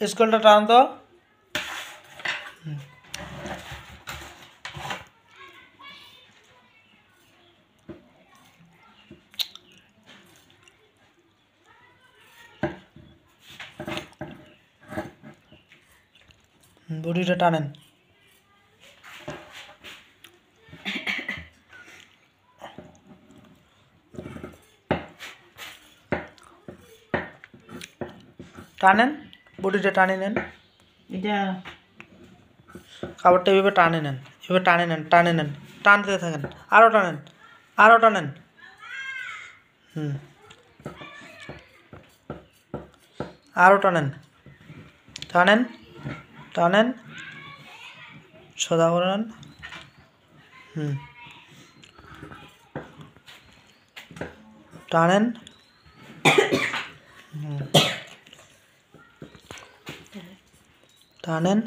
স্কেলটা টান তো। বডিটা টানেন। টানেন, বডিটা টানে নেন। এটা কাপড়টা এভাবে টানে নেন, এভাবে টানে নেন, টানে নেন, টানতে থাকেন, আরও টানেন, আরও টানেন। আরও টানেন, টানেন, টানেন, সোজা করে নেন। টানেন, টানেন,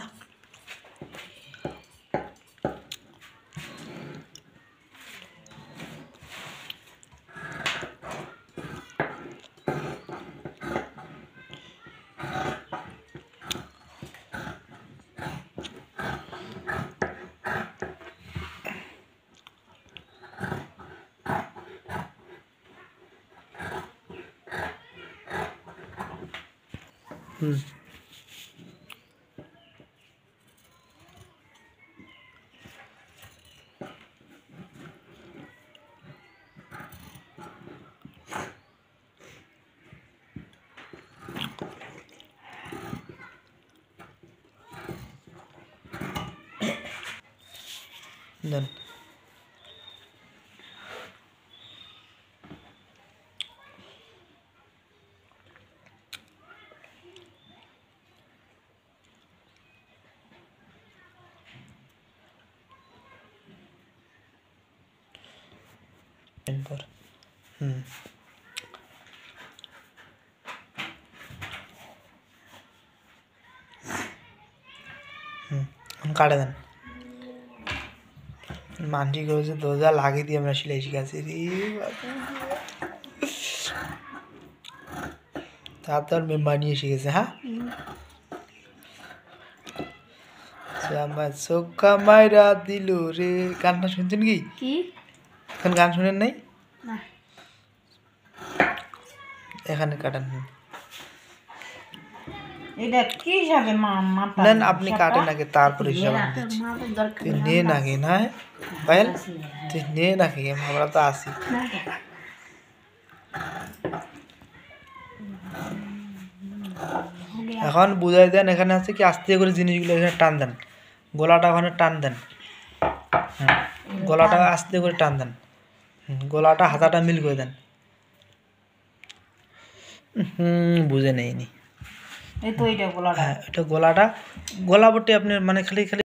দেন। এরপর কাটে দেন। মানসি করেছে দোজা লাগিয়ে দিয়ে আমরা সেলাই শিখাচ্ছি রে তারপর বানিয়ে শিখেছে। হ্যাঁ, আমার চোখা মাইরা দিল রে। গানটা শুনছেন কি? এখন গান শুনেন নাই? এখানে কাটেন। এটা কি হিসাবে মাপা? নেন, আপনি কাটেন আগে, তারপরে হিসাব দিচ্ছি। তুই নে নাকি না পায়েল, তুই নে নাকি, আমরা তো আসি। এখন বুঝাই দেন, এখানে আছে কি আস্তে করে জিনিসগুলো এখানে টান দেন, গলাটা ওখানে টান দেন। গলাটা আস্তে করে টান দেন, গলাটা হাতাটা মিল করে দেন। বুঝে নেইনি। এই তো এটা গলাটা, এটা গলাটা, গলা বটে আপনার মানে খালি খালি